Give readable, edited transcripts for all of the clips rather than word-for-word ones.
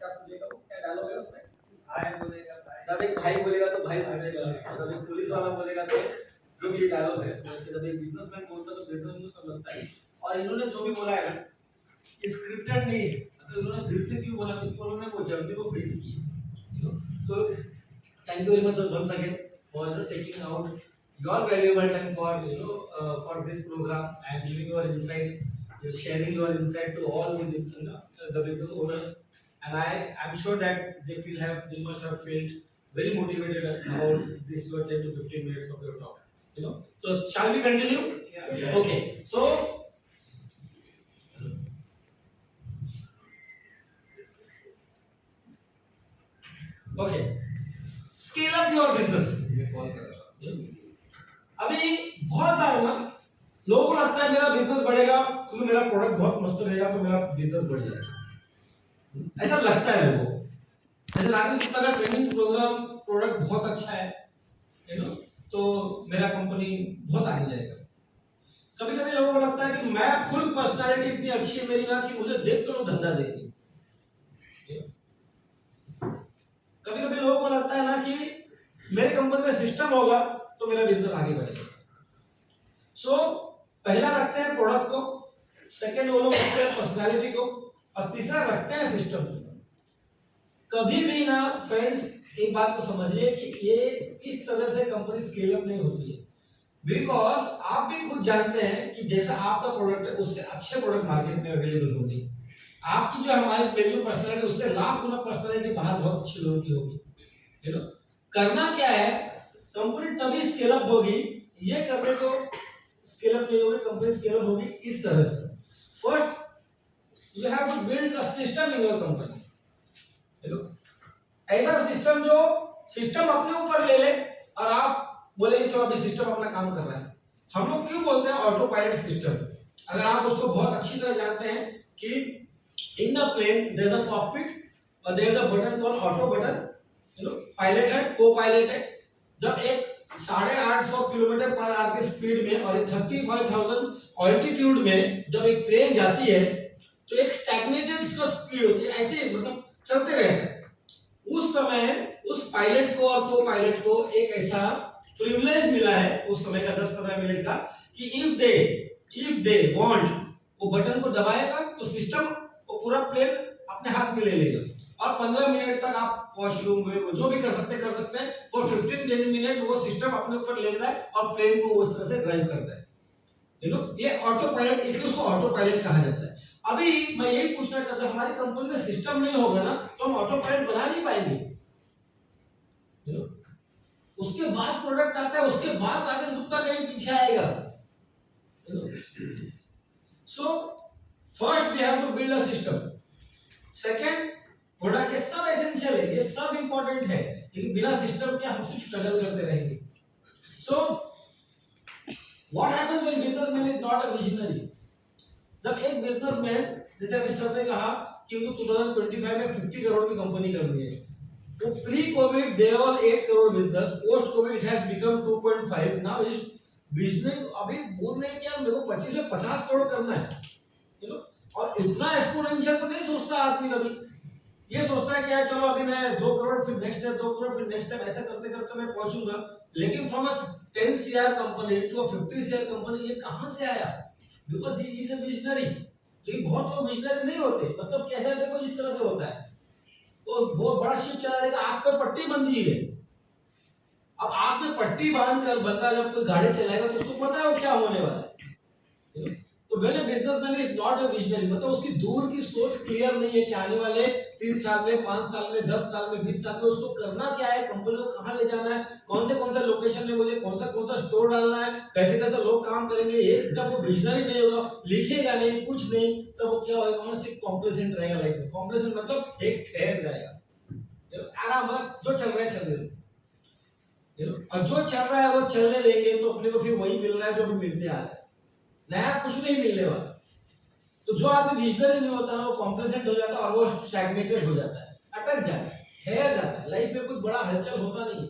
क्या समझेगा वो, क्या डायलॉग है उसमें? भाई बोलेगा भाई, जब एक भाई बोलेगा तो भाई समझेगा, जब एक पुलिस वाला बोलेगा तो जो भी ये डायलॉग है, जैसे जब एक बिजनेसमैन बोलता है तो बिजनेसमैन समझता है। और इन्होंने जो भी बोला है ना, स्क्रिप्टेड नहीं है, मतलब इन्होंने दिल से क्यों बोला, क्योंकि उन्होंने वो जर्नी को फेस की है। तो thank you very much once again for taking out your valuable time for for this program and giving your insight, sharing your insight to all the business owners. And I'm sure that they must have felt very motivated about this your 10 to 15 minutes of your talk. So shall we continue? Yeah. Okay. So okay. Scale up your business. अभी बहुत बार ना लोगों को लगता है मेरा business बढ़ेगा क्योंकि मेरा प्रोडक्ट बहुत मस्त रहेगा तो मेरा बिजनेस बढ़ जाएगा, ऐसा लगता है लोगों को। जैसे राकेश गुप्ता का ट्रेनिंग प्रोग्राम प्रोडक्ट बहुत अच्छा है, तो मेरा कंपनी बहुत आगे जाएगा। कभी कभी लोगों को लगता है कि मैं खुद पर्सनालिटी इतनी अच्छी है मेरी ना कि मुझे देख कर वो धंधा देगी। कभी कभी लोगों को लगता है ना कि मेरे कंपनी में सिस्टम होगा तो मेरा बिजनेस आगे बढ़ेगा। सो पहला रखते हैं प्रोडक्ट को, सेकंड वो लोग रखते हैं पर्सनालिटी को, और तीसरा रखते हैं सिस्टम को। कभी भी ना फ्रेंड्स एक बात को समझिए कि ये इस तरह से कंपनी स्केल अप नहीं होती है, बिकॉज आप भी खुद जानते हैं कि जैसा आपका प्रोडक्ट है उससे अच्छे प्रोडक्ट मार्केट में अवेलेबल होंगे। आपकी जो हमारी पेज पर्सनालिटी उससे लाख गुना पर्सनालिटी बाहर बहुत अच्छी लोगों की होगी। करना क्या है, कंपनी तभी स्केल अप होगी, ये करने को स्केल अप नहीं होगी, कंपनी स्केल अप होगी इस तरह से। First you have to build a system in your company. ऐसा सिस्टम जो सिस्टम अपने ऊपर ले ले और आप बोले कि चलो अभी सिस्टम अपना काम कर रहा है। हम लोग क्यों बोलते हैं ऑटो पायलट सिस्टम? अगर आप उसको बहुत अच्छी तरह जानते हैं कि in the plane there is a cockpit और there is a button called auto button, pilot है, को पायलट है। जब एक 850 किलोमीटर पर आवर की स्पीड में और 35,000 ऑल्टीट्यूड में जब एक प्लेन जाती है तो एक स्टैग्नेटेड स्पीड होती है, ऐसे मतलब चलते रहते हैं। उस समय उस पायलट को और को पायलट को एक ऐसा प्रिविलेज मिला है उस समय का 10-15 मिनट का कि इफ दे वांट वो बटन को दबाएगा तो सिस्टम वो पूरा प्लेन अपने हाथ में ले लेगा और 15 मिनट तक आप वॉशरूम में जो भी कर सकते हैं फॉर 15-10 मिनट वो सिस्टम अपने ऊपर ले लेता है और प्लेन को उस तरह से ड्राइव करता है। ये ऑटो पायलट, इसलिए उसको ऑटो पायलट कहा जाता है। अभी मैं यही पूछना चाहता हूं, हमारी कंपनी में सिस्टम नहीं होगा ना तो हम ऑटो पायलट बना नहीं पाएंगे। उसके बाद प्रोडक्ट आता है, उसके बाद राकेश गुप्ता कहीं पीछे आएगा। So first we have to build a system, second product, ये सब एसेंशियल है, ये सब इंपॉर्टेंट है, लेकिन बिना सिस्टम के हम सिर्फ स्ट्रगल करते रहेंगे। सो What happens when businessman is not a visionary? जब एक बिजनेसमैन, जैसे अभी सर ने कहा कि उनको 2025 में 50 करोड़ की कंपनी करनी है, तो pre covid there was 8 crore business, post covid it has become 2.5, now is visionary. अभी बोल रहे हैं कि यार मेरे को 25 में 50 करोड़ करना है, और इतना एक्सपोनेंशियल तो नहीं सोचता आदमी कभी। ये सोचता है कि यार चलो अभी मैं 2 करोड़ फिर नेक्स्ट टाइम 2 करोड़ फिर नेक्स्ट टाइम, ऐसा करते करते मैं पहुंचूंगा। लेकिन from a 10 CR company to a 50 CR company ये कहां से आया? Because he is a visionary. लेकिन बहुत लोग विजनरी नहीं होते, मतलब कैसे देखो इस तरह से होता है, तो बहुत बड़ा शिप चला देगा, आंख पे पट्टी बंधी है। अब आंख में पट्टी बांधकर बंदा जब कोई गाड़ी चलाएगा तो उसको पता है वो क्या होने वाला है। तो when a businessman is not a visionary, मतलब उसकी दूर की सोच क्लियर नहीं है कि आने वाले 3 साल में, 5 साल में, 10 साल में, 20 साल में उसको करना क्या है, कंपनी को कहां ले जाना है, कौन से लोकेशन में मुझे कौन सा स्टोर डालना है, कैसे लोग काम करेंगे। एक जब वो विजनरी नहीं होगा, लिखेगा नहीं, कुछ नहीं, तब वो क्या होगा, वो सिर्फ कॉम्प्लेसेंट रहेगा लाइफ में। कॉम्प्लेसेंट मतलब एक ठहर जाएगा, आराम, जो चल रहा है चलने दो, और जो चल रहा है वो चलने देंगे तो अपने को फिर वही मिल रहा है जो भी मिलते आ रहा है, नया कुछ नहीं मिलने वाला। तो जो आदमी विजनरी नहीं होता ना वो कॉम्प्लेसेंट हो जाता है और वो स्टैग्नेटेड हो जाता है, अटक जाता है, ठहर जाता है, लाइफ में कुछ बड़ा हलचल होता नहीं है।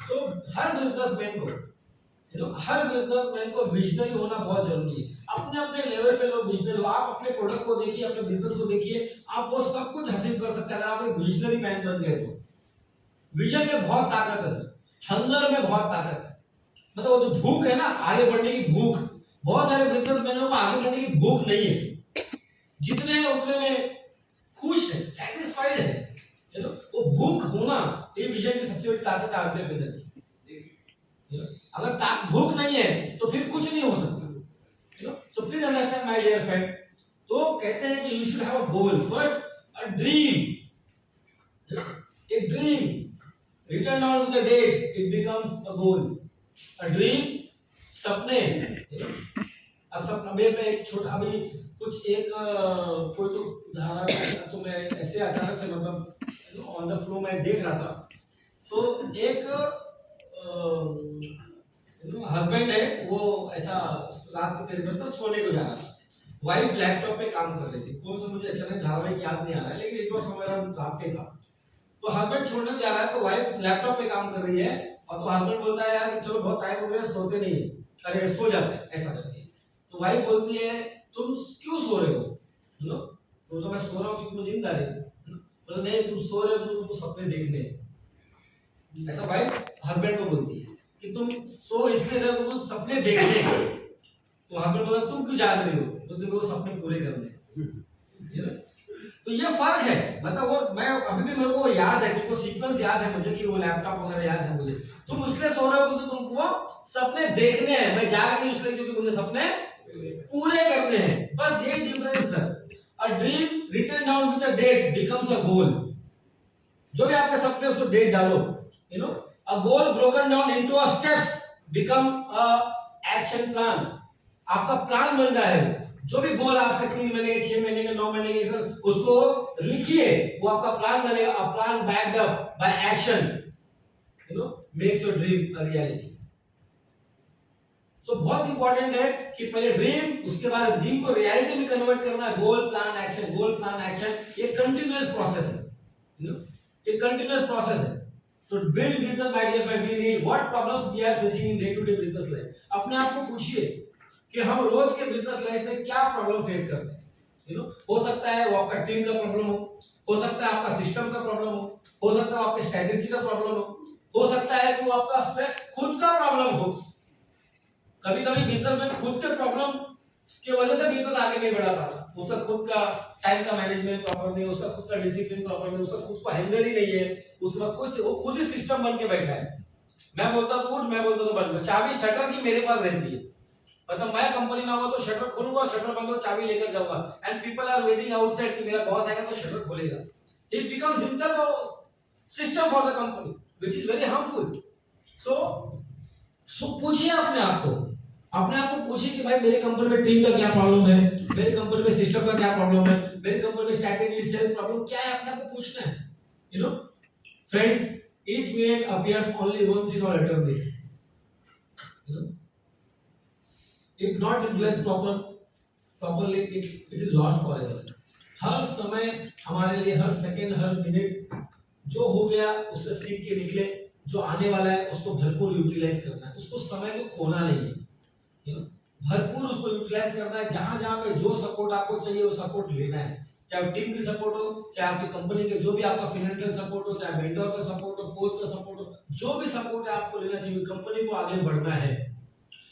तो हर बिजनेसमैन को हर बिजनेसमैन को विजनरी होना बहुत जरूरी है। अपने अपने लेवल पे लोग विजनरी हो। आप अपने प्रोडक्ट को देखिए, अपने बिजनेस को देखिए, आप वो सब कुछ हासिल कर सकते हैं अगर आप एक विजनरी मैन बन गए तो। विजन में बहुत ताकत है सर, हंगर में बहुत ताकत है। मतलब वो जो भूख है ना आगे बढ़ने की भूख, बहुत सारे बिजनेसमैनों को आगे बढ़ने की भूख नहीं है। जितने हैं उतने में खुश है, सेटिस्फाइड है। वो भूख होना ये विजन की सबसे बड़ी ताकत है आंट्रप्रेन्योर की। अगर भूख नहीं है तो फिर कुछ नहीं हो सकता। So please understand my dear friend. तो कहते हैं कि you should have a goal first, a dream. एक dream written down with the date, it becomes a goal. A dream, सपने। सपना में एक छोटा अभी कुछ एक कोई तो उदाहरण तो मैं ऐसे अचानक से मतलब ऑन द फ्लो मैं देख रहा था। तो एक हस्बैंड है, वो ऐसा रात को करीब तक सोने को जा रहा था। वाइफ लैपटॉप पे काम कर रही थी। कौन सा मुझे अचानक धारावाहिक याद नहीं आ रहा है, लेकिन इट वाज समवेयर रात के था। तो हस्बैंड छोड़ने को जा रहा है तो वाइफ लैपटॉप पे काम कर रही है, और तो हस्बैंड बोलता है यार कि चलो बहुत टाइम हो गया, सोते नहीं, अरे सो जाते हैं ऐसा करके। तो वाइफ बोलती है तुम क्यों सो रहे हो? तो मैं सो रहा हूँ क्योंकि मुझे नींद आ रही है। बोला नहीं, तुम सो रहे हो तो तुमको सपने देखने हैं। ऐसा वाइफ हस्बैंड को बोलती है कि तुम सो इसलिए रहे हो तुमको सपने देखने हैं। तो हस्बैंड बोला तुम क्यों जाग रही हो? तो तुमको सपने पूरे करने हैं। तो ये फर्क है। मतलब वो मैं अभी भी मेरे को याद है, तुमको सीक्वेंस याद है मुझे कि वो लैपटॉप वगैरह याद है मुझे। तुम इसलिए सो रहे हो क्योंकि तुमको वो सपने देखने हैं। मैं जाग रही हूं इसलिए क्योंकि मुझे सपने पूरे करने हैं। बस ये डिफरेंस है। A dream written down with a date becomes a goal. जो भी आपके सपने उसको डेट डालो। A goal broken down into a steps become a action plan. आपका प्लान बन रहा है। जो भी गोल आपका 3 महीने के, 6 महीने के, 9 महीने के, उसको लिखिए, वो आपका प्लान बनेगा। A plan backed up by action makes your dream a reality. So बहुत इंपॉर्टेंट है कि पहले ड्रीम, उसके बाद ड्रीम को रियलिटी में कन्वर्ट करना है। Goal plan action, goal plan action, ये कंटिन्यूअस प्रोसेस है। ये कंटिन्यूअस प्रोसेस है। तो build business by dear friend, we need what problems we are facing in day to day business life. अपने आप को पूछिए कि हम रोज के बिजनेस लाइफ में क्या प्रॉब्लम फेस करते हैं। हो सकता है वो आपका टीम का प्रॉब्लम हो सकता है आपका सिस्टम का प्रॉब्लम हो सकता है आपके स्ट्रेटेजी का प्रॉब्लम हो सकता है कि वो आपका खुद का प्रॉब्लम हो। कभी कभी बिजनेस में खुद के प्रॉब्लम की वजह से बिजनेस आगे नहीं बढ़ा पाता। उसका खुद का टाइम का मैनेजमेंट प्रॉपर नहीं है, उसका खुद का डिसिप्लिन प्रॉपर नहीं है, उसका खुद का हैंडल ही नहीं है, उसका कुछ वो खुद ही सिस्टम बन के बैठा है। मैं बोलता तो उठ, मैं बोलता तो बंद। चाबी शटर की मेरे पास रहती है। मतलब मैं कंपनी में आऊंगा तो शटर खोलूंगा, शटर बंद हो चाबी लेकर जाऊंगा, and people are waiting outside कि मेरा बॉस आएगा तो शटर खोलेगा। He becomes himself a system for the company which is very harmful. So पूछिए अपने आप को पूछिए कि भाई मेरे कंपनी में टीम का क्या प्रॉब्लम है, मेरे कंपनी में सिस्टम का क्या प्रॉब्लम है, मेरे कंपनी में स्ट्रेटजी सेल प्रॉब्लम क्या है, अपने आप को पूछना है। Friends, each minute appears only once in our eternity. If not utilized properly, it is lost forever. हर समय हमारे लिए, हर सेकंड, हर मिनट जो हो गया उससे सीख के निकले, जो आने वाला है उसको भरपूर यूटिलाइज करना है। उसको समय को खोना नहीं है, भरपूर उसको यूटिलाइज करना है। जहां जहां पे जो सपोर्ट आपको चाहिए वो सपोर्ट लेना है। चाहे टीम की सपोर्ट हो, चाहे आपकी कंपनी के जो भी आपका फाइनेंशियल सपोर्ट हो, चाहे वेंडर का सपोर्ट हो, कोच का सपोर्ट हो, जो भी सपोर्ट है आपको लेना चाहिए। कंपनी को आगे बढ़ना है।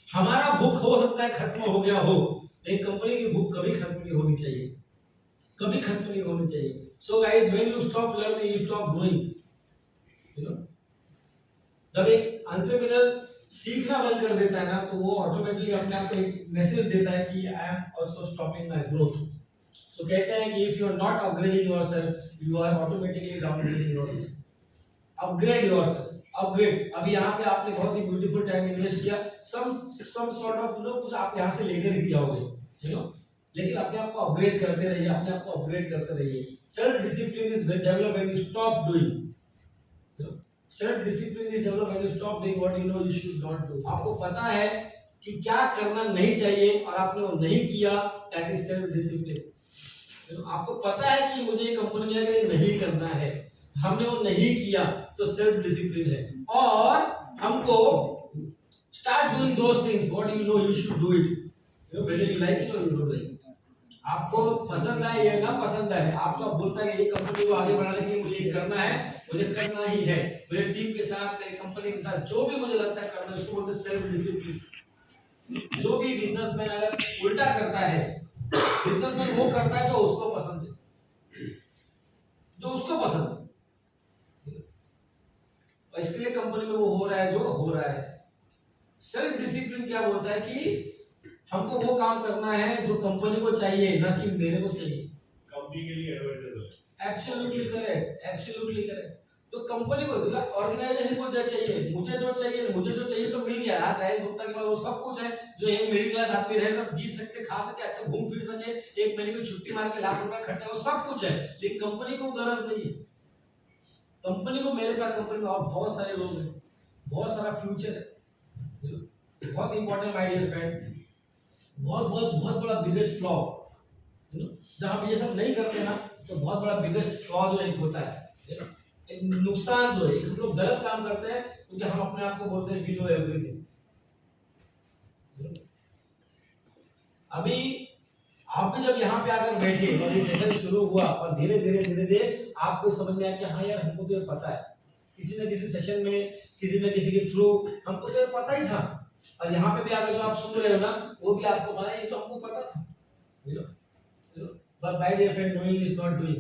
हमारा भूख हो सकता है खत्म हो गया हो, लेकिन कंपनी की भूख कभी खत्म नहीं होनी चाहिए, कभी खत्म नहीं होनी चाहिए। So guys, when you stop learning you stop growing. जब एक एंटरप्रेन्योर सीखना बंद कर देता है ना, तो वो ऑटोमेटिकली अपने आप को एक मैसेज देता है कि I am also stopping my growth. So कहते हैं कि if you are not upgrading yourself you are automatically downgrading yourself. Upgrade yourself, upgrade. अभी यहाँ पे आपने बहुत ही ब्यूटीफुल टाइम इन्वेस्ट किया, सम सॉर्ट ऑफ कुछ आप यहाँ से लेकर ही जाओगे, लेकिन अपने आप को अपग्रेड करते रहिए, अपने आप को अपग्रेड करते रहिए। Self discipline is develop when you stop doing. Self discipline is develop when you stop doing what you know you should not do. आपको पता है कि क्या करना नहीं चाहिए और आपने वो नहीं किया, दैट इज सेल्फ डिसिप्लिन। आपको पता है कि मुझे ये कंपनी में आकर नहीं करना है, हमने वो नहीं किया, तो सेल्फ डिसिप्लिन है। और हमको Start doing those things what you know you should do it. You know whether you like it or you don't like it. आपको पसंद आए या ना पसंद आए, आपका बोलता है ये कंपनी को आगे बढ़ाने के लिए मुझे ये करना है, मुझे करना ही है, मुझे टीम के साथ मेरी कंपनी के साथ जो भी मुझे लगता है करना है, उसको बोलते हैं सेल्फ डिसिप्लिन। जो भी बिजनेसमैन अगर उल्टा करता है, बिजनेसमैन वो करता है जो उसको पसंद है, जो उसको पसंद है, और इसके लिए कंपनी में वो हो रहा है जो हो रहा है। सेल्फ डिसिप्लिन क्या बोलता है कि हमको वो काम करना है जो कंपनी को चाहिए, ना कि मेरे को चाहिए। कंपनी के लिए एडवाइजर है। Absolutely correct, absolutely correct. तो कंपनी को ऑर्गेनाइजेशन को जो चाहिए, मुझे जो चाहिए तो मिल गया। आज राजेश गुप्ता के पास वो सब कुछ है जो एक मिडिल क्लास आदमी रहे, सब जी सकते, खा सके, अच्छा घूम फिर सके, एक महीने की छुट्टी मार के लाख रुपए खर्चा, वो सब कुछ है, लेकिन कंपनी को गरज नहीं है। कंपनी को, मेरे पास कंपनी में और बहुत सारे लोग हैं, बहुत सारा फ्यूचर है। बहुत इंपॉर्टेंट माय डियर फ्रेंड, बहुत बड़ा बिगेस्ट फ्लॉ, जब हम ये सब नहीं करते ना तो बहुत बड़ा बिगेस्ट फ्लॉ जो एक होता है, एक नुकसान जो है, हम लोग गलत काम करते हैं क्योंकि हम अपने आप को बोलते हैं वी नो एवरीथिंग। अभी आप भी जब यहाँ पे आकर बैठे और ये सेशन शुरू हुआ और धीरे धीरे आपको समझ में आया कि हाँ यार हमको तो ये पता है, किसी न किसी सेशन में किसी न किसी के थ्रू हमको तो ये पता ही था, और यहाँ पे भी आगे जो आप सुन रहे हो ना वो भी आपको पता है, ये तो हमको पता था। But my dear friend, knowing is not doing,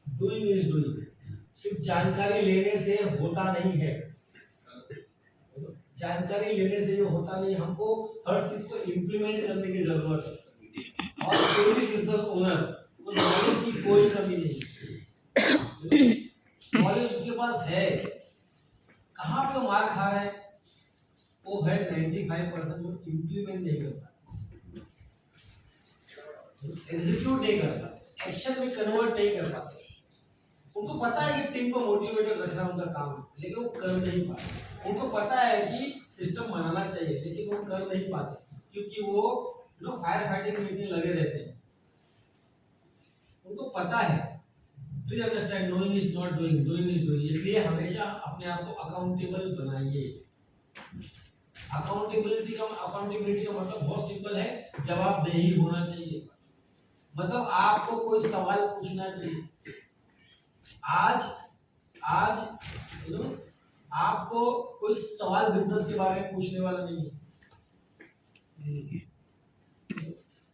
doing is doing। सिर्फ जानकारी लेने से होता नहीं है, जानकारी लेने से ये होता नहीं, हमको हर चीज को इम्प्लीमेंट करने की जरूरत है। और कोई भी बिजनेस ओनर को नॉलेज की कोई कमी नहीं, नॉलेज उसके पास है, कहाँ पे वो मार खा रहा है, वो है 95% वो इम्प्लीमेंट नहीं करता, एग्जीक्यूट नहीं करता, एक्शन में कन्वर्ट नहीं कर पाते। उनको पता है कि टीम को मोटिवेटेड रखना उनका काम है, लेकिन वो कर नहीं पाते। उनको पता है कि सिस्टम बनाना चाहिए, लेकिन वो कर नहीं पाते क्योंकि वो फायर फाइटिंग में इतने लगे रहते हैं। उनको पता है, please understand, knowing is not doing, doing is doing. इसलिए हमेशा अपने आप को अकाउंटेबल बनाइए। अकाउंटेबिलिटी का मतलब बहुत सिंपल है, जवाबदेही होना चाहिए। मतलब आपको कोई सवाल पूछना चाहिए। आज आपको कोई सवाल बिजनेस के बारे में पूछने वाला नहीं है।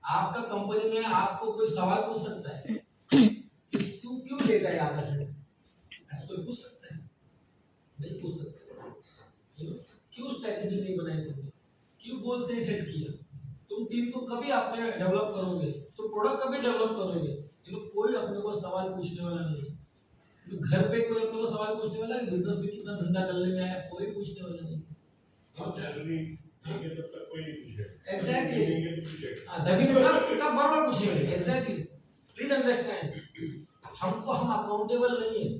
आपका कंपनी में आपको कोई सवाल पूछ सकता है, तू क्यों लेट है आधा घंटा, ऐसा कोई पूछ सकता है? नहीं पूछ सकता। क्यों स्ट्रेटेजी नहीं बनाई तुमने, क्यों गोल नहीं सेट किया? तुम टीम को कभी आपने डेवलप करोगे, तो प्रोडक्ट कभी डेवलप करोगे, तो कोई अपने को सवाल पूछने वाला नहीं है। तो घर पे कोई अपने को सवाल पूछने वाला है, बिजनेस में कितना धंधा करने में आया, कोई पूछने वाला नहीं। तब तक कोई नहीं पूछेगा। एग्जैक्टली, तभी कब बराबर पूछेंगे। एग्जैक्टली, प्लीज अंडरस्टैंड, हम अकाउंटेबल नहीं है।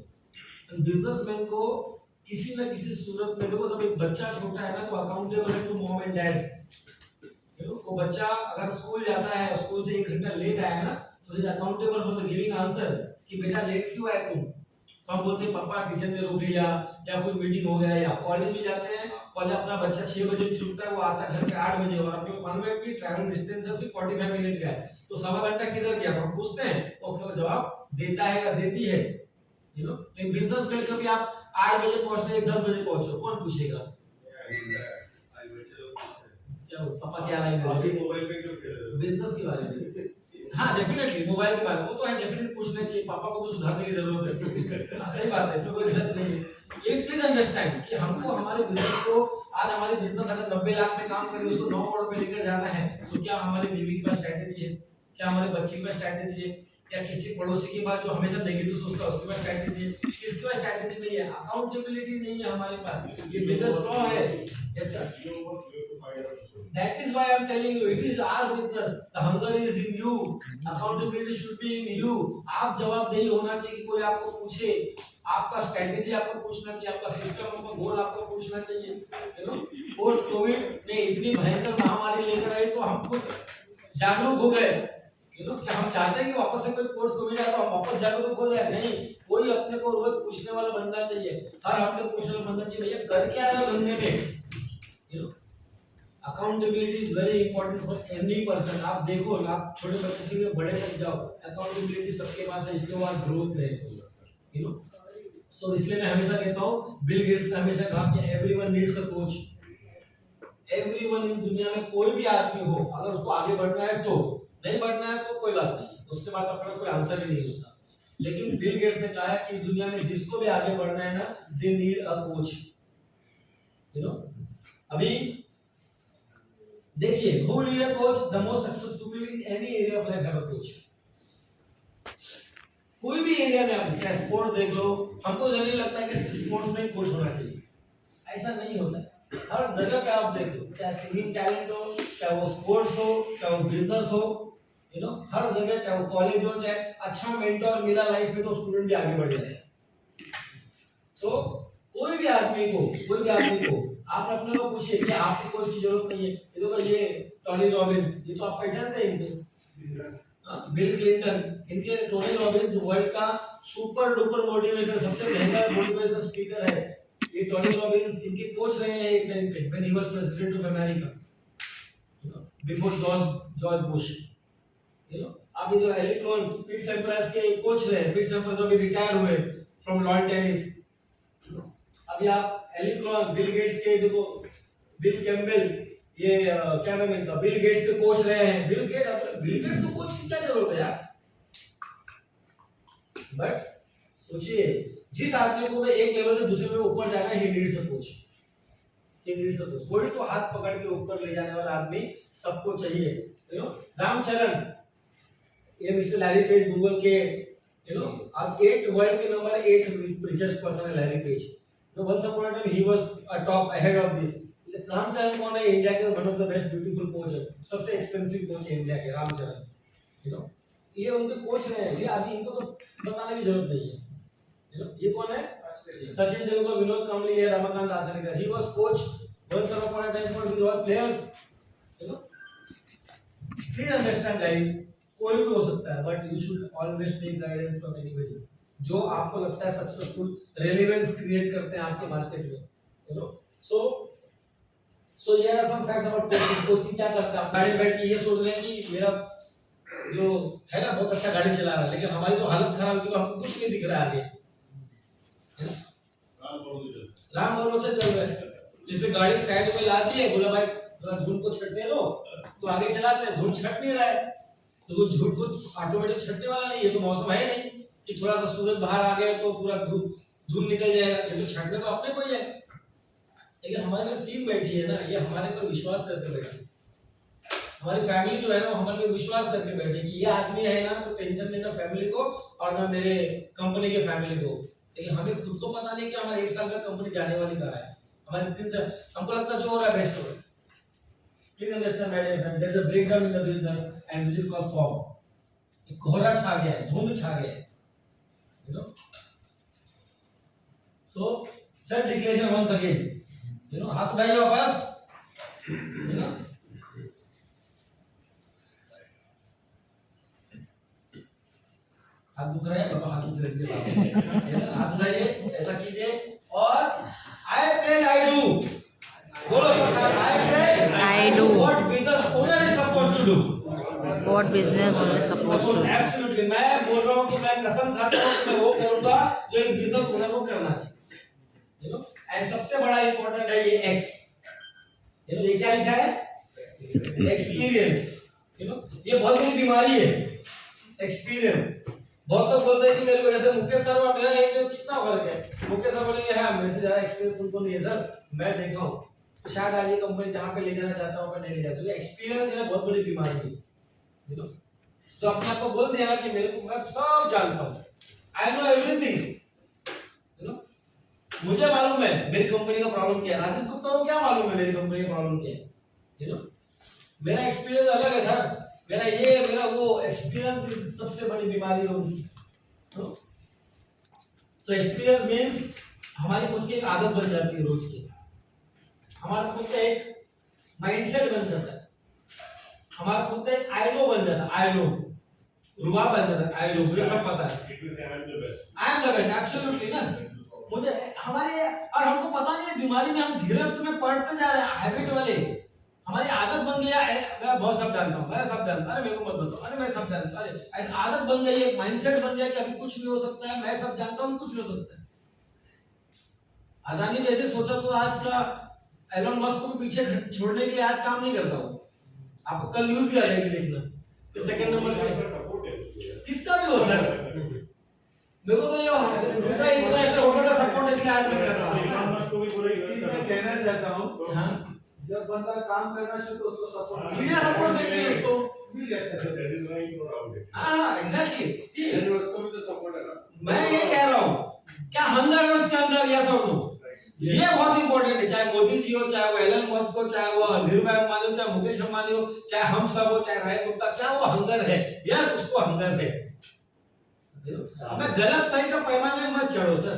बिजनेसमैन को किसी न किसी सूरत में, देखो जब एक बच्चा छोटा है ना तो अकाउंटेबल है टू मॉम एंड डैड। वो बच्चा अगर स्कूल जाता है, स्कूल से 1 घंटा लेट आया ना, तो is accountable for the giving answer कि बेटा लेट क्यों आए तुम। तो हम बोलते हैं पापा किचन में रोक लिया, या कोई मीटिंग हो गया। या कॉलेज में जाते हैं, कॉलेज अपना बच्चा 6 बजे छूटता है, वो आता है घर पे 8 बजे, और अपने को मालूम है कि ट्रैवल डिस्टेंस है सिर्फ 45 मिनट का है, तो सवा घंटा किधर गया। तो हम पूछते हैं, वो अपने को जवाब देता है या देती है। लेकिन बिजनेस में कभी आप 8 बजे पहुंचने 10 बजे पहुंचो, कौन पूछेगा? क्या पापा क्या लाइन अभी मोबाइल पे क्यों खेल रहे हो? बिजनेस के बारे में। हाँ डेफिनेटली मोबाइल के बारे में, वो तो है, डेफिनेटली पूछना चाहिए, पापा को भी सुधारने की जरूरत है। सही बात है, इसमें कोई गलत नहीं है। ये प्लीज अंडरस्टैंड कि हमको हमारे बिजनेस को, आज हमारे बिजनेस अगर 90 लाख में काम कर रही है, उसको 9 करोड़ में लेकर जाना है, तो क्या हमारी बीवी के पास स्ट्रेटेजी है? क्या हमारे बच्चे के पास स्ट्रेटेजी है? या किसी पड़ोसी के पास जो हमेशा नेगेटिव सोचता है उसके पास स्ट्रेटेजी है? किसके पास स्ट्रेटेजी नहीं है? अकाउंटेबिलिटी नहीं है हमारे पास, ये बिगेस्ट फ्लॉ है। Yes sir, that is why I am telling you, it is our business, the hunger is in you, accountability should be in you। आप जवाबदेही होना चाहिए, कोई आपको पूछे, आपका स्ट्रेटेजी आपको पूछना चाहिए, आपका सिस्टम, आपका गोल आपको पूछना चाहिए। पोस्ट कोविड ने इतनी भयंकर महामारी लेकर आई तो हम खुद जागरूक हो गए। क्या हम चाहते हैं कि वापस से कोई पोस्ट कोविड आए तो हम वापस जागरूक हो जाए? नहीं, कोई अपने को रोज पूछने वाला बनना चाहिए, हर हफ्ते पूछने वाला बनना चाहिए, भैया कर क्या रहे हो धंधे में, you no accountability is very important for any person. आप देखो, आप छोटे बच्चे से लेकर बड़े तक जाओ, अकाउंटेबिलिटी सबके पास है, इसके बाद ग्रोथ है, यू नो। सो इसलिए मैं हमेशा कहता हूँ, बिल गेट्स ने हमेशा कहा कि everyone needs a coach. Everyone इस दुनिया में कोई भी आदमी हो, अगर उसको आगे बढ़ना है तो, नहीं बढ़ना है तो कोई बात नहीं, उसके बाद अपना कोई आंसर ही नहीं उसका। लेकिन बिल गेट्स ने कहा है कि इस दुनिया में जिसको भी आगे बढ़ना है ना, they need a coach, you know. अभी देखिए, who need a coach? The most successful people in any area of life have a coach. कोई भी एरिया में आप चाहे स्पोर्ट देख लो, हमको जनरली लगता है कि स्पोर्ट्स में ही कोच होना चाहिए, ऐसा नहीं होता है। हर जगह पे आप देख लो, चाहे सिंगिंग टैलेंट हो, चाहे वो स्पोर्ट्स हो, चाहे वो बिजनेस हो, यू नो, हर जगह, चाहे वो कॉलेज हो, चाहे अच्छा मेंटर मिला लाइफ में तो स्टूडेंट भी आगे बढ़ जाए। तो कोई भी आदमी को आप अपने को पूछिए कि आपको कोच की जरूरत नहीं है। ये तो ये टॉनी रॉबिन्स, ये तो आप पहचानते हैं इनको, बिल क्लिंटन, इनके टोनी रॉबिन्स वर्ल्ड का सुपर डुपर मोटिवेटर, सबसे महंगा मोटिवेशनल स्पीकर है। ये टोनी रॉबिन्स इनके कोच रहे हैं एक टाइम पे, when he was president of America, you know, before George Bush, you know. आप ये जो एलिक लोन, पीट सैम्प्रास के कोच रहे, पीट सैम्प्रास जो भी रिटायर हुए फ्रॉम लॉन टेनिस। अभी आप एलिक लोन, बिल गेट्स के देखो, बिल कैम्पबेल, ये क्या नाम है इनका, बिल गेट्स के कोच रहे हैं। बिल गेट्स को कोच की क्या जरूरत है यार। बट सोचिए, जिस आदमी को एक लेवल से दूसरे लेवल ऊपर जाना है, he needs a coach, he needs a coach. कोई तो हाथ पकड़ के ऊपर ले जाने वाला आदमी सबको चाहिए, यू नो। रामचरण, ये मिस्टर लैरी पेज, गूगल के, यू नो, अब 8 वर्ल्ड के नंबर 8 रिचेस्ट पर्सन है लैरी पेज। तो once upon a time he was a top ahead of this. Ramcharan कौन है? इंडिया के one of the best beautiful coach है, सबसे एक्सपेंसिव कोच है इंडिया के, रामचरण, यू नो। ये उनके कोच रहे हैं, ये अभी इनको तो बताने की जरूरत नहीं है, यू नो। ये कौन है? सचिन तेंदुलकर, विनोद कांबली है, Ramakant Achrekar, he was coach once upon a time for these all players, you know. Please understand guys, कोई भी हो सकता है, but you should always take guidance from anybody जो आपको लगता है सक्सेसफुल, रेलेवेंस क्रिएट करते हैं आपके मार्केट में, you know. So here are some facts about coaching. Coaching क्या करता है? गाड़ी में बैठ के ये सोच रहे हैं कि मेरा जो है ना बहुत अच्छा गाड़ी चला रहा है, लेकिन हमारी तो हालत खराब है क्योंकि हमको कुछ नहीं दिख रहा है आगे, है ना। राम भरोसे से चल रहे हैं, जिसमें गाड़ी साइड में ला दी है, बोला भाई थोड़ा धूल को छटने दो, तो आगे चलाते हैं, धूल छट नहीं रहा है, तो वो धूल को ऑटोमेटिक छटने वाला नहीं है, तो मौसम है नहीं कि थोड़ा सा सूरज बाहर आ गया तो पूरा धूल निकल जाएगा, ये तो छटने तो अपने को ही है। लेकिन हमारी जो टीम बैठी है ना, ये हमारे पर विश्वास करके बैठी है, हमारी फैमिली जो है ना, हमारे पे विश्वास करके बैठे कि ये आदमी है ना, तो टेंशन नहीं ना फैमिली को और ना मेरे कंपनी के फैमिली को। लेकिन हमें खुद को पता नहीं कि हमारे 1 साल में कंपनी जाने वाली कहाँ है, हमारे 3 साल, हमको लगता है जो हो रहा है बेस्ट हो रहा है। Please understand my dear friends, there is a breakdown in the business and which is called fog. एक कोहरा छा गया है, धुंध छा गया है, you know. So self declaration once again, you know. हाथ उठाइए वापस, यू नो। हाथ दुख रहा है, बाबा हाथ से रखिए सामने, हाथ उठाइए, ऐसा कीजिए, और आई प्ले आई डू, बोलो sir, I play I do what business owner is supposed to do, what business owner is supposed to do. Absolutely, मैं बोल रहा हूं कि मैं कसम खाता हूं कि मैं वो करूंगा जो एक बिजनेस ओनर को करना चाहिए, यू नो। एंड सबसे बड़ा इंपॉर्टेंट है ये एक्स, यू नो। ये क्या लिखा है? Experience, you know. ये बहुत बड़ी बीमारी है, एक्सपीरियंस। बहुत लोग बोलते हैं कि मेरे को, जैसे मुकेश सर और मेरा ये कितना फर्क है, मुकेश सर बोलेंगे हाँ मेरे से ज्यादा एक्सपीरियंस उनको नहीं है सर, मैं देखा हूँ, शायद आज ये कंपनी जहाँ पे ले जाना चाहता हूँ मैं नहीं ले जाता, क्योंकि एक्सपीरियंस है बहुत बड़ी बीमारी है, यू नो। जो अपने आप को बोल दिया ना कि मेरे को, मैं सब जानता हूँ, I know everything, you know. मुझे मालूम है मेरी कंपनी का प्रॉब्लम क्या है, राजेश गुप्ता को क्या मालूम है मेरी कंपनी का प्रॉब्लम क्या है, यू नो। मेरा एक्सपीरियंस अलग है सर, मेरा ये मेरा वो, एक्सपीरियंस सबसे बड़ी बीमारी होगी, तो एक्सपीरियंस मींस हमारी खुद की एक आदत बन जाती है रोज की, हमारा खुद का एक माइंडसेट बन जाता है, हमारा खुद का एक आई नो बन जाता है, आई नो रुबाब बन जाता है, आई नो, मुझे सब पता है, I am the best absolutely ना। मुझे हमारे और हमको पता नहीं है बीमारी में हम गिरफ्त में पड़ते जा रहे हैं हैबिट वाले हमारी आदत बन गई है मैं बहुत सब जानता हूँ मैं सब जानता हूँ अरे मेरे को मत बताओ अरे मैं सब जानता हूँ अरे ऐसा आदत बन गई है माइंडसेट बन गया कि अभी कुछ नहीं हो सकता है मैं सब जानता हूँ कुछ नहीं हो सकता है अदानी ने ऐसे सोचा तो आज का एलन मस्क को भी पीछे छोड़ने के लिए आज काम नहीं करता हूँ आपको कल न्यूज भी आ जाएगी देखना कि सेकंड नंबर पे सपोर्ट है उसको यार। किसका भी हो सर मेरे को तो ये रुद्रा इंटरनेशनल होटल का सपोर्ट है इसलिए आज मैं कर रहा हूँ इलॉन मस्क को भी पूरा यूएस चीज मैं कहना चाहता हूँ हाँ जब बंदा काम करना शुरू तो उसको सपोर्ट मीडिया सपोर्ट देती है उसको मिल जाता है that is why you know out हाँ एग्जैक्टली सी यानी उसको भी तो सपोर्ट है ना मैं ये कह रहा हूँ क्या हंगर है उसके अंदर यस और नो ये बहुत इंपॉर्टेंट है चाहे मोदी जी हो चाहे वो एलन मस्क हो चाहे वो धीरूभाई अंबानी हो चाहे मुकेश अंबानी हो चाहे हम सब हो चाहे राय गुप्ता क्या वो हंगर है यस उसको हंगर है मैं गलत सही का पैमाने में मत चढ़ो सर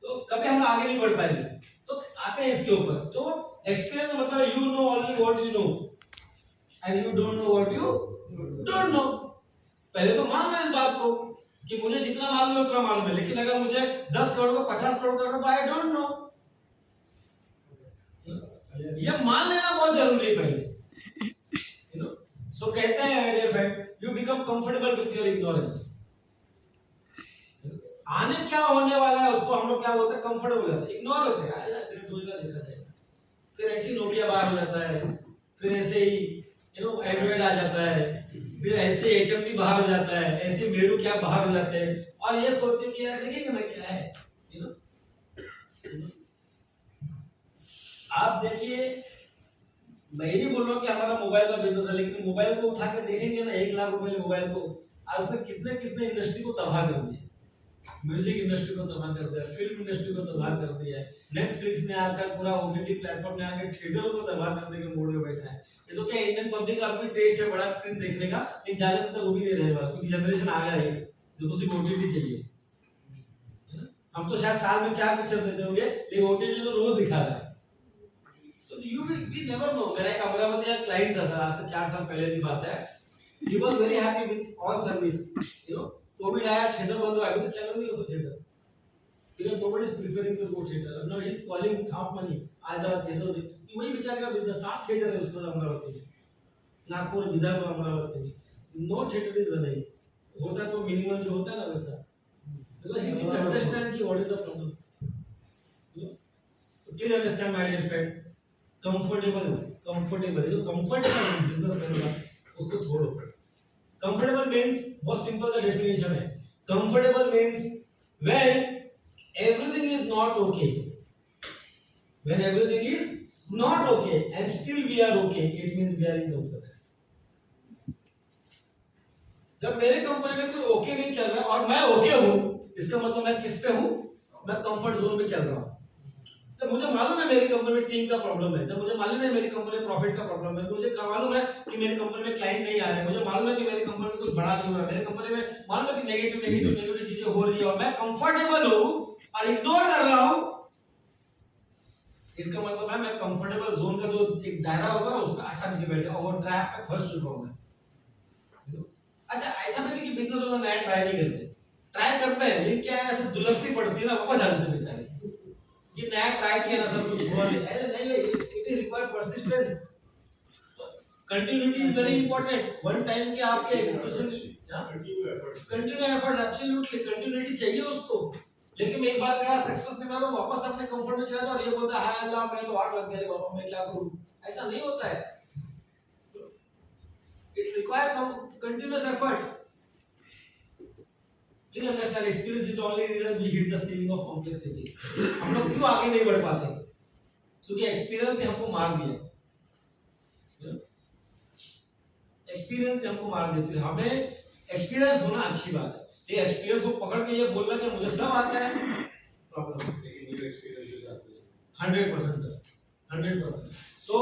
तो कभी हम आगे नहीं बढ़ पाएंगे तो आते हैं इसके ऊपर तो एक्सपीरियंस मतलब you know only what you know and you don't know what you don't know पहले तो मान लो इस बात को कि मुझे जितना मालूम है उतना मालूम है लेकिन अगर मुझे 10 करोड़ को 50 करोड़ करना तो आई डोंट नो ये मान लेना बहुत जरूरी है पहले यू नो सो कहते हैं dear friend you become comfortable with your ignorance आने क्या होने वाला है उसको हम लोग क्या बोलते हैं कंफर्टेबल होते हैं इग्नोर होते हैं यार तेरे दूसरे का देखा जाएगा फिर ऐसे ही नोकिया बाहर हो जाता है फिर ऐसे ही यू नो एंड्रॉइड आ जाता है फिर ऐसे एचएमडी बाहर हो जाता है ऐसे मेरू क्या बाहर हो जाते हैं और ये सोच के कि यार देखेंगे ना क्या है यू नो आप देखिए मैं नहीं बोल रहा हूँ कि हमारा मोबाइल का बिजनेस है लेकिन मोबाइल को उठा के देखेंगे ना 1 लाख रुपए मोबाइल को और उसने कितने कितने इंडस्ट्री को तबाह कर दिया म्यूजिक इंडस्ट्री को तबाह कर दिया फिल्म इंडस्ट्री को तबाह कर दिया है नेटफ्लिक्स ने आकर पूरा ओटीटी प्लेटफॉर्म ने आकर थिएटरों को तबाह करने के मोड में बैठा है ये तो क्या इंडियन पब्लिक का अपनी टेस्ट है बड़ा स्क्रीन देखने का लेकिन ज्यादातर तो वो भी नहीं रहने वाला क्योंकि जनरेशन आ गया है जो सिर्फ ओटीटी चाहिए हम तो शायद साल में 4 पिक्चर देते होंगे लेकिन ओटीटी तो रोज दिखा रहा है तो you will we never know मेरा एक अमरावती का क्लाइंट था सर आज से 4 साल पहले की बात है he was very happy with all service you know Covid आया थिएटर बंद हो अभी तो चल नहीं उसको theatre because nobody is preferring to go theater now he is calling with half money आधा थिएटर देख वही बेचारे का बिजनेस 7 थिएटर है उसको अमरावती में नागपुर विदर्भ अमरावती में नो थिएटर इज नहीं होता तो मिनिमम जो होता है ना वैसा because he didn't understand कि what is the problem you know so please understand my dear friend comfortable जो comfortable बिजनेस करेगा उसको छोड़ो comfortable means बहुत सिंपल सा डेफिनेशन है comfortable means when everything is not okay when everything is not okay and still we are okay it means we are in comfort जब मेरे company में कोई ओके नहीं चल रहा और मैं ओके हूं इसका मतलब मैं किस पे हूं मैं कंफर्ट जोन में चल रहा हूं जब मुझे मालूम है मेरी कंपनी में टीम का प्रॉब्लम है जब मुझे मालूम है मेरी कंपनी में प्रॉफिट का प्रॉब्लम है मुझे मालूम है कि मेरी कंपनी में क्लाइंट नहीं आ रहे मुझे मालूम है कि मेरी कंपनी में कुछ बड़ा नहीं हो रहा मेरी कंपनी में मालूम है कि नेगेटिव चीजें हो रही है और मैं कंफर्टेबल हूं और इग्नोर कर रहा हूं इसका मतलब है मैं कंफर्टेबल जोन का जो एक दायरा होता है ना उसमें अटक के बैठे और वो ट्रैप में फंस चुका हूं मैं अच्छा ऐसा नहीं कि बिजनेस वाला नया ट्राई नहीं करते ट्राई करते हैं लेकिन क्या है ऐसे दुलकती पड़ती है ना वापस आ जाते बेचारे कि नया ट्राई किया ना सब कुछ हुआ नहीं ऐसे नहीं it is required persistence continuity is very important one time के आपके execution continue efforts absolutely continuity चाहिए उसको लेकिन एक बार गया सक्सेस नहीं मिला वापस अपने कंफर्ट में चला जाओ और ये बोलता है हाय अल्लाह मैं तो आग लग गया रे बाबा मैं क्या करूं ऐसा नहीं होता है it require continuous effort please understand experience is only reason we hit the ceiling of complexity हम लोग क्यों आगे नहीं बढ़ पाते क्योंकि एक्सपीरियंस ने हमको मार दिया एक्सपीरियंस से हमको मार देते हैं हमें एक्सपीरियंस होना अच्छी बात है ये एक्सपीरियंस को पकड़ के ये बोलना कि मुझे सब आता है प्रॉब्लम लेकिन न्यू एक्सपीरियंसेस आते हैं 100% सर 100% सो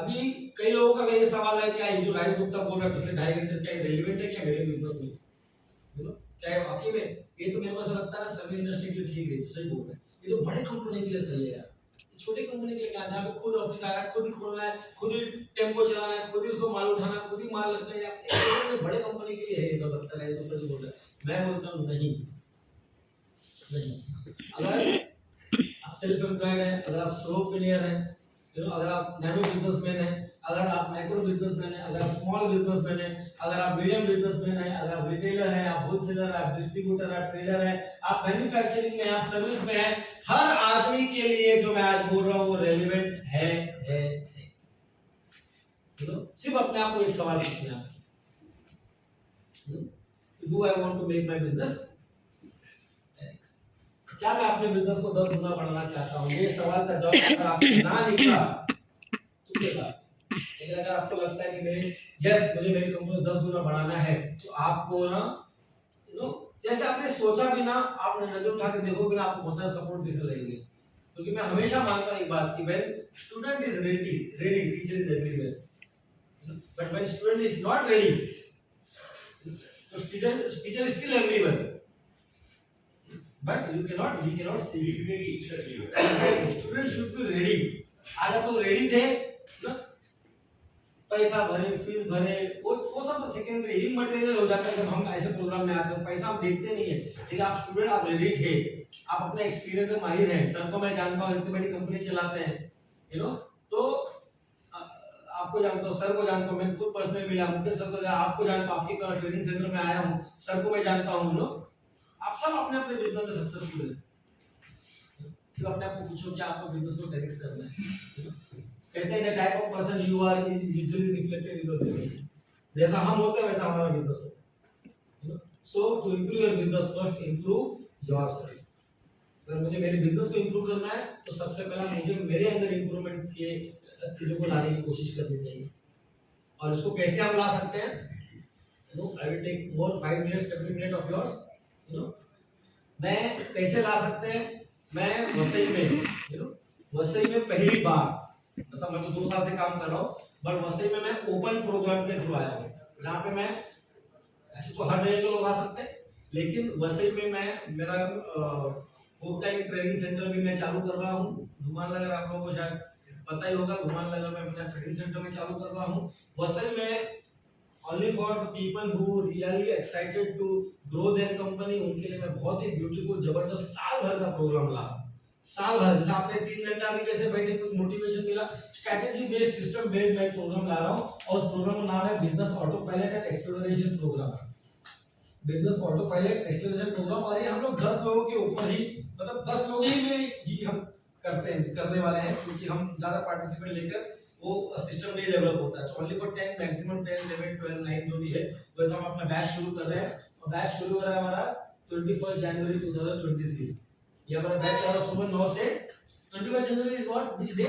अभी कई लोगों का ये सवाल है क्या ये जो राजेश गुप्ता बोल रहा है पिछले 2.5 घंटे क्या रेलेवेंट है क्या मेरे बिजनेस में यू नो चाहे वाकई में ये तो मेरे को ऐसा लगता है सभी इंडस्ट्री के लिए ठीक है सही बोल रहे हैं ये तो बड़े कंपनी के लिए सही है यार छोटे कंपनी के लिए क्या जहाँ पे खुद ऑफिस आ रहा है खुद ही खोलना है खुद ही टेम्पो चलाना है खुद ही उसको माल उठाना खुद ही माल रखना है बड़े कंपनी के लिए है ये सब लगता है जो बोल रहा है मैं बोलता हूँ नहीं नहीं। अगर आप सेल्फ एम्प्लॉयड हैं, अगर आप सोलोप्रेन्योर हैं, अगर आप नैनो बिजनेसमैन हैं, अगर आप माइक्रो बिजनेसमैन हैं, अगर आप स्मॉल बिजनेसमैन हैं, अगर आप मीडियम बिजनेसमैन हैं, अगर आप रिटेलर हैं, आप होलसेलर, आप डिस्ट्रीब्यूटर, आप ट्रेडर हैं, आप मैन्युफैक्चरिंग में, आप सर्विस में हैं, हर आदमी के लिए जो मैं आज बोल रहा हूँ वो रेलेवेंट है। सिर्फ अपने आप को एक सवाल पूछिए आप, do I want to make my business? क्या मैं अपने बिजनेस को 10 गुना बढ़ाना चाहता हूँ? ये सवाल का जवाब अगर आपको ना निकला तो क्या? लेकिन अगर आपको लगता है कि मुझे मेरी कंपनी को 10 गुना बढ़ाना है, तो आपको ना जैसे आपने सोचा भी ना, आपने नजर उठा के देखोगे ना, आपको बहुत सारा सपोर्ट दिखने लगेंगे। क्योंकि मैं हमेशा मानता हूँ एक बात कि when student is ready, teacher is everywhere, but when student is not ready, तो teacher is still everywhere, but we cannot see। सीखने की इच्छा चाहिए। Student should be ready. आज आप लोग रेडी थे ना, पैसा भरे, फीस भरे, वो सब सेकेंडरी मटेरियल हो जाता है जब हम ऐसे प्रोग्राम में आते हैं। पैसा हम देखते नहीं है, लेकिन आप स्टूडेंट, आप रेडी थे, आप अपने एक्सपीरियंस में माहिर हैं। सर को मैं जानता हूँ, इतनी बड़ी कंपनी चलाते हैं, तो आपको जानता हूँ, सर को जानता हूँ, मैंने खुद पर्सनली मिला, मुकेश सर को, आपको जानता हूँ, आपके ट्रेनिंग सेंटर में आया हूँ, सर को मैं जानता हूँ। आप सब अपने अपने बिजनेस में सक्सेसफुल हैं। सिर्फ अपने आप को पूछो कि आपको बिजनेस को 10x करना है। कहते हैं the type of person you are is usually reflected in your business. जैसा हम होते हैं वैसा हमारा बिजनेस होता है। So to improve your business, first improve yourself. अगर मुझे मेरे बिजनेस को इंप्रूव करना है, तो सबसे पहला मुझे मेरे अंदर इंप्रूवमेंट के चीजों को लाने की कोशिश करनी चाहिए। और इसको कैसे हम ला सकते हैं? I will take more 5 minutes, 10 minute of yours. मैं कैसे ला सकते हैं? मैं वसई में पहली बार, मतलब मैं तो 2 साल से काम कर रहा हूँ, बट वसई में मैं ओपन प्रोग्राम के थ्रू आया हूँ, जहाँ पे मैं, ऐसे तो हर जगह के लोग आ सकते हैं, लेकिन वसई में मैं, मेरा खुद का एक ट्रेनिंग सेंटर भी मैं चालू कर रहा हूँ। धुमान नगर, आप लोगों को शायद पता ही होगा, धुमान नगर में अपना ट्रेनिंग सेंटर में चालू कर रहा हूँ। वसई में only for the people who really excited to grow their company, उनके लिए मैं बहुत ही ब्यूटीफुल, जबरदस्त साल भर का प्रोग्राम ला, साल भर। जैसे आपने 3 घंटा भी कैसे बैठे, कुछ मोटिवेशन मिला, स्ट्रेटेजी बेस्ड, सिस्टम बेस्ड मैं प्रोग्राम ला रहा हूँ। और उस प्रोग्राम का नाम है business autopilot and acceleration program. Business autopilot acceleration program. और ये हम लोग 10 लोगों के ऊपर ही, मतलब 10 लोग ही हम करने वाले हैं, क्योंकि हम ज्यादा पार्टिसिपेंट लेकर वो सिस्टम नहीं डेवलप होता है। तो ओनली फॉर 10, मैक्सिमम 10, 11, 12, 9 जो भी है, वैसे हम अपना बैच शुरू कर रहे हैं। और बैच शुरू हो रहा है हमारा 21 जनवरी 2023। ये हमारा बैच चल रहा है सुबह 9 से। 21 जनवरी is what, which day?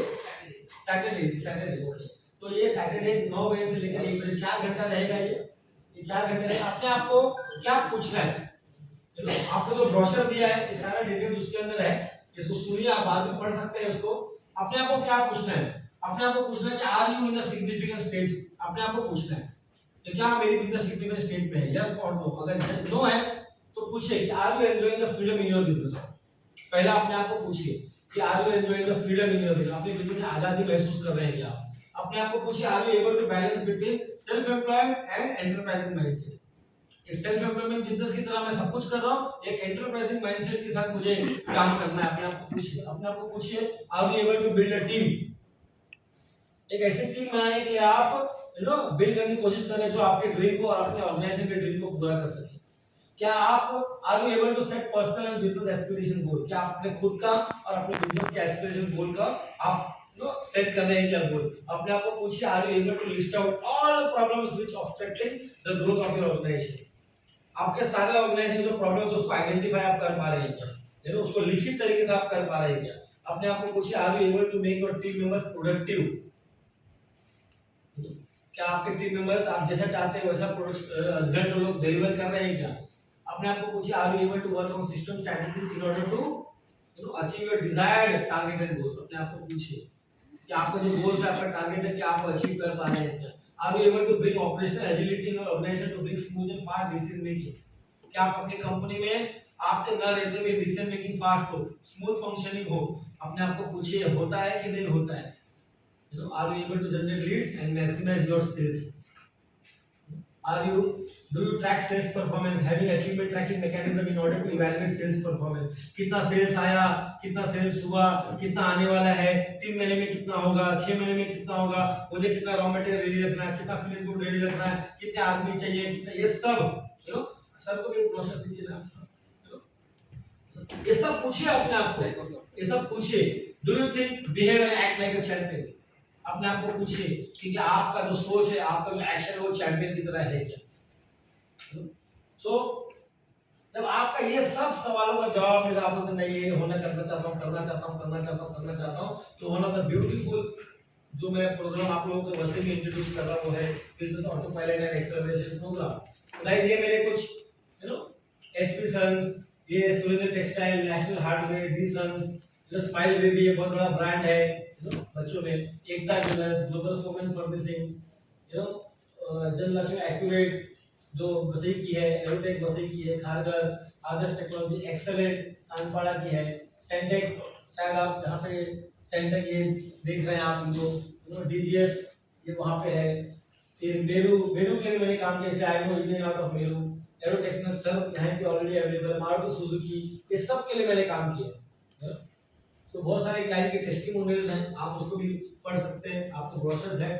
Saturday. Okay, तो ये सैटरडे 9 बजे से लेकर 1 बजे 4 घंटा रहेगा। ये 4 घंटे में अपने आप को क्या पूछना है? आपको जो ब्रोशर दिया है, ये सारा डिटेल उसके अंदर है, इसको सुनिए, आप बाद में पढ़ सकते हैं इसको। अपने आप को क्या पूछना है? अपने आप को पूछना है कि are you in the significant stage? अपने आप को पूछना है कि क्या मेरी बिजनेस सिग्निफिकेंट स्टेज पे है, यस और नो। अगर नो है तो पूछिए कि are you enjoying the freedom in your business? पहला अपने आप को पूछिए कि are you enjoying the freedom in your business? अपने बिजनेस में आजादी महसूस कर रहे हैं क्या? अपने आप को पूछिए are you able to balance between self employment and enterprising mindset? एक सेल्फ एम्प्लॉयमेंट बिजनेस की तरह मैं सब कुछ कर रहा हूँ, एक एंटरप्राइजिंग माइंडसेट के साथ मुझे काम करना है। अपने आप को पूछिए। अपने आप को पूछिए are you able to build a team? एक ऐसी टीम बनाने के लिए आप बिल्ड करने की कोशिश कर रहे हैं जो आपके ड्रीम को और अपने ऑर्गेनाइजेशन के ड्रीम को पूरा कर सके। क्या आप are you able to set personal and business aspiration goal? क्या आप अपने खुद का और अपने बिजनेस के एस्पिरेशन गोल का आप सेट कर रहे हैं क्या गोल? अपने आप को पूछिए are you able to list out all problems which obstructing the growth of your organisation? आपके सारे ऑर्गेनाइजेशन जो प्रॉब्लम्स उसको आइडेंटिफाई आप कर पा रहे हैं क्या? उसको लिखित तरीके से आप कर पा रहे हैं क्या? अपने आप को पूछिए are you able to make your team members productive? क्या आपके टीम मेंबर्स आप जैसा चाहते हैं वैसा रिजल्ट वो लोग डिलीवर कर रहे हैं क्या? अपने आप को पूछिए are you able to work on system strategies in order to achieve your desired target and goals? अपने आप को पूछिए कि आपका जो गोल्स है, आपका टारगेट है, कि आप अचीव कर पा रहे हैं क्या? Are you able to bring operational agility in your organisation to bring smooth and fast decision making? क्या आप अपनी कंपनी में आपके न रहते हुए डिसीजन मेकिंग फास्ट हो, स्मूथ फंक्शनिंग हो? अपने आप को पूछिए होता है कि नहीं होता है? Are you able to generate leads and maximize your sales? Are you Do you track sales performance? Having achievement tracking mechanism in order to evaluate sales performance. कितना सेल्स आया, कितना सेल्स हुआ, कितना आने वाला है, 3 महीने में कितना होगा, 6 महीने में कितना होगा, मुझे कितना रॉ मटेरियल रेडी रखना है, कितना फिनिश गुड रेडी रखना है, कितने आदमी चाहिए, कितना, ये सब सर को भी ब्रोशर दीजिए ना, ये सब पूछिए अपने आप को, ये सब पूछिए। Do you think behave and act like a champion? अपने आप को पूछिए कि आपका जो सोच है, आपका जो एक्शन है वो चैंपियन की तरह है क्या? सो जब आपका ये सब सवालों का जवाब मिला, आप नहीं ये होना करना चाहता हूँ, करना चाहता हूँ, करना चाहता हूँ, करना चाहता हूँ, तो वन ऑफ द ब्यूटीफुल जो मैं प्रोग्राम आप लोगों को वैसे भी इंट्रोड्यूस कर रहा हूँ वो है business autopilot and acceleration program. Like ये मेरे कुछ एसपी सन्स, ये Surendra textile, national hardware, D sons, जो स्माइल बेबी, ये बहुत बड़ा ब्रांड है बच्चों में, Ekta jewellers, global women furnishing, Jan Laxmi accurate जो वसई की है, एरोटेक वसई की है, खारगर, आदर्श टेक्नोलॉजी एक्सेलेंट सांगपाड़ा की है, सेंटेक, शायद आप यहाँ पे सेंटेक ये देख रहे हैं आप इनको, डीजीएस ये वहाँ पे है, फिर मेरू के लिए मैंने काम किया, इसलिए I know in and out of Meru, एरोटेक्निकल sir यहाँ पे ऑलरेडी अवेलेबल है, मारुति सुजुकी, इस सब के लिए मैंने काम किया है। तो बहुत सारे क्लाइंट के टेस्टिमोनियल्स हैं, आप उसको भी पढ़ सकते हैं, आपको ब्रोशर्स है।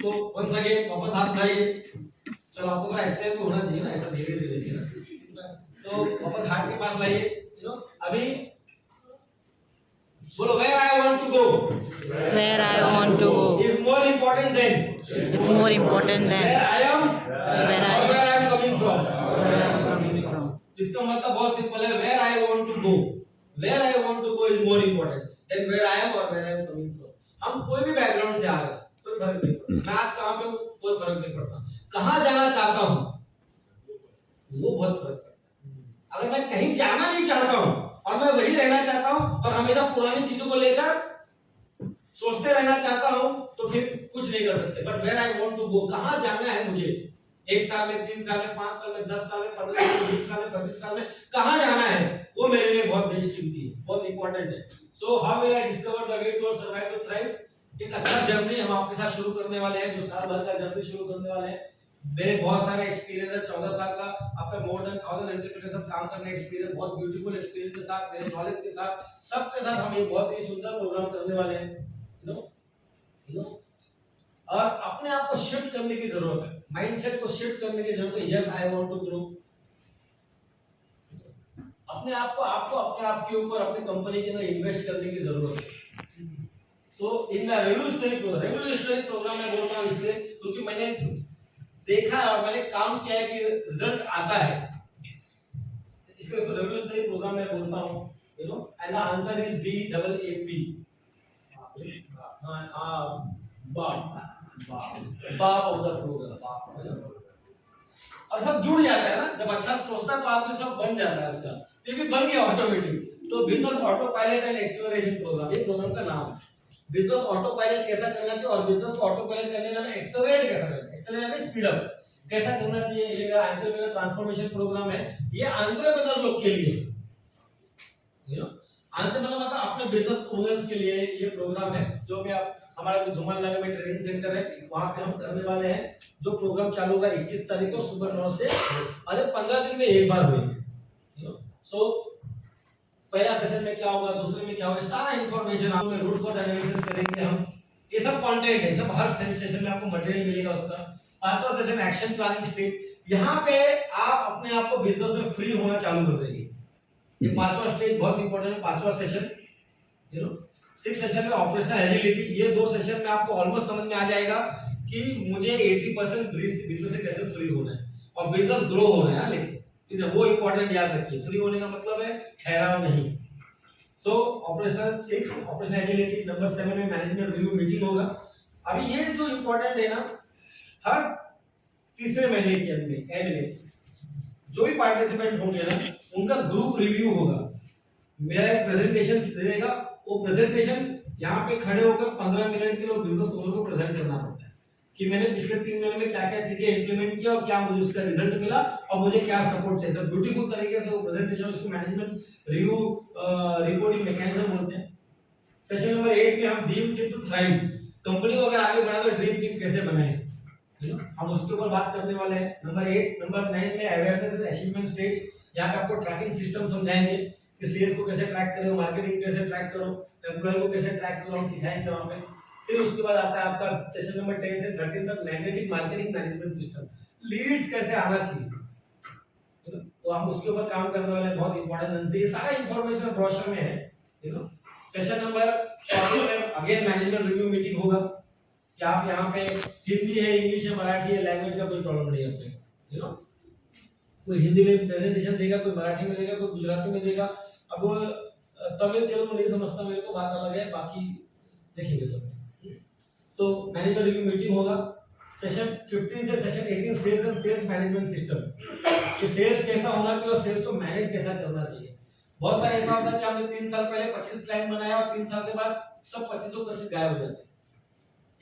तो वंस अगेन वापस हाथ बढ़ाइए, चलो आपको थोड़ा एक्सरसाइज तो होना चाहिए ना, ऐसा धीरे धीरे ना, तो वापस हार्ट के पास लाइए। अभी बोलो, where I want to go, Where I want to go. is more important than It's more important than where I am where I or where I am coming from। where I am coming from. इसका मतलब बहुत simple है, where I want to go, where I want to go is more important than where I am or where I am coming from। हम कोई भी background से आ रहे हैं, कोई फर्क नहीं पड़ता, मैं आज कहाँ पे हूँ कोई फर्क नहीं पड़ता, कहाँ जाना चाहता हूँ वो बहुत फर्क पड़ता है। अगर मैं कहीं जाना नहीं चाहता हूँ और मैं वही रहना चाहता हूँ और हमेशा पुरानी चीजों को लेकर सोचते रहना चाहता हूँ तो फिर कुछ नहीं कर सकते। But where I want to go, कहाँ जाना है मुझे, 1 साल में, 3 साल में, 5 साल में, 10 साल में, 15 साल में, 20 साल में, 25 साल में कहाँ जाना है, वो मेरे लिए बहुत बेशकीमती है, बहुत इंपॉर्टेंट है। So how will I discover the way to survive to thrive, एक अच्छा जर्नी हम आपके साथ शुरू करने वाले हैं, जो साल भर का जर्नी शुरू करने वाले हैं। मेरे बहुत सारे एक्सपीरियंस है, 14 साल का आफ्टर मोर देन 1000 एंटरप्रेन्योर्स के साथ काम करने एक्सपीरियंस, बहुत ब्यूटीफुल एक्सपीरियंस के साथ, मेरे नॉलेज के साथ, सबके साथ हम एक बहुत ही सुंदर प्रोग्राम करने वाले हैं। यू नो और अपने आप को शिफ्ट करने की जरूरत है, माइंडसेट को शिफ्ट करने की जरूरत है। Yes I want to grow, अपने आप को अपने आप के ऊपर, अपनी कंपनी के अंदर इन्वेस्ट करने की जरूरत है। सो इन द रेवोल्यूशनरी प्रोग्राम में बोलता हूं इसलिए क्योंकि मैंने देखा और मैंने काम किया है कि रिजल्ट आता है, इसलिए इसको रेवोल्यूशनरी प्रोग्राम में बोलता हूं। And the answer is B double A P, बाप ऑफ द प्रोग्राम। और सब जुड़ जाता है ना, जब अच्छा सोचता है तो आदमी सब बन जाता है उसका, तो ये भी बन गया ऑटोमेटिक। तो business autopilot and acceleration program, ये प्रोग्राम का नाम है। बिजनेस ऑटो पायलट कैसा करना चाहिए और बिजनेस को ऑटो पायलट करने में एक्सेलरेट कैसा करना है, एक्सेलरेट यानी स्पीड अप कैसा करना चाहिए। ये मेरा एंटरप्रेन्योर ट्रांसफॉर्मेशन प्रोग्राम है, ये एंटरप्रेन्योर लोग के लिए, एंटरप्रेन्योर मतलब अपने बिजनेस ओनर्स के लिए ये प्रोग्राम है, जो मैं आप हमारा जो धुमल नगर में ट्रेनिंग सेंटर है वहां पे हम करने वाले हैं। जो प्रोग्राम चालू होगा 21 तारीख को सुबह 9 से, अरे 15 दिन में एक बार होगी। सो पहला सेशन में क्या होगा, दूसरे में क्या होगा, सारा इंफॉर्मेशन आपको रूट कॉज एनालिसिस करेंगे हम, ये सब कंटेंट है, सब हर सेशन में आपको मटेरियल मिलेगा उसका। पांचवा सेशन एक्शन प्लानिंग स्टेज, यहाँ पे आप अपने आप को बिजनेस में फ्री होना चालू कर देंगे। ये पांचवा स्टेज बहुत इंपॉर्टेंट है, पांचवा सेशन। 6 सेशन में ऑपरेशनल एजिलिटी, ये 2 सेशन में आपको ऑलमोस्ट समझ में आ जाएगा कि मुझे 80% बिजनेस से कैसे फ्री होना है और बिजनेस ग्रो होना है। लेकिन वो इंपॉर्टेंट याद रखिए, फ्री होने का मतलब है ठहराव नहीं। सो ऑपरेशनल 6, ऑपरेशनल एजिलिटी। नंबर 7 में मैनेजमेंट रिव्यू मीटिंग होगा। अभी ये जो इंपॉर्टेंट है ना, हर तीसरे महीने के एंड में जो भी पार्टिसिपेंट होंगे ना, उनका ग्रुप रिव्यू होगा। मेरा एक प्रेजेंटेशन देगा, वो प्रेजेंटेशन यहाँ पे खड़े होकर 15 मिनट के लिए बिजनेस ओनर को प्रेजेंट करना पड़ता है कि मैंने पिछले 3 महीने में क्या क्या चीजें इंप्लीमेंट किया और क्या मुझे उसका रिजल्ट मिला और मुझे क्या सपोर्ट चाहिए। सब ब्यूटीफुल तरीके से वो प्रेजेंटेशन, उसको मैनेजमेंट रिव्यू रिपोर्टिंग मैकेनिज्म बोलते हैं। सेशन नंबर 8 में हम dream team to thrive, company को अगर आगे बढ़ाना तो ड्रीम टीम कैसे बनाएं, हम उसके ऊपर बात करने वाले हैं। नंबर 8 नंबर 9 में अवेयरनेस एंड अचीवमेंट स्टेज। यहाँ पे आपको ट्रैकिंग सिस्टम समझाएंगे कि सेल्स को कैसे ट्रैक करो, मार्केटिंग कैसे ट्रैक करो, एम्प्लॉय को कैसे ट्रैक करो, हम सिखाएंगे वहाँ पे। फिर उसके बाद आता है आपका सेशन नंबर 10 से 13 तक magnetic marketing management system, leads कैसे आना चाहिए, तो हम उसके ऊपर काम करने वाले हैं। बहुत इंपॉर्टेंट है, ये सारा इंफॉर्मेशन ब्रोशर में है। सेशन नंबर 14 में अगेन मैनेजमेंट रिव्यू मीटिंग होगा कि आप यहाँ पे हिंदी है, इंग्लिश है, मराठी है, लैंग्वेज का कोई प्रॉब्लम नहीं है अपने। कोई हिंदी में प्रेजेंटेशन देगा, कोई मराठी में देगा, कोई गुजराती में देगा। अब वो तमिल तेलुगु नहीं समझता मेरे को, बात अलग है, बाकी देखेंगे सब। तो मैनेजमेंट रिव्यू मीटिंग होगा। सेशन 15 से session 18 sales and sales management system, कि सेल्स कैसा होना चाहिए और सेल्स को मैनेज कैसा करना चाहिए। बहुत बार ऐसा होता है कि हमने 3 साल पहले 25 क्लाइंट बनाया और 3 साल के बाद सब 25% गायब हो जाते हैं।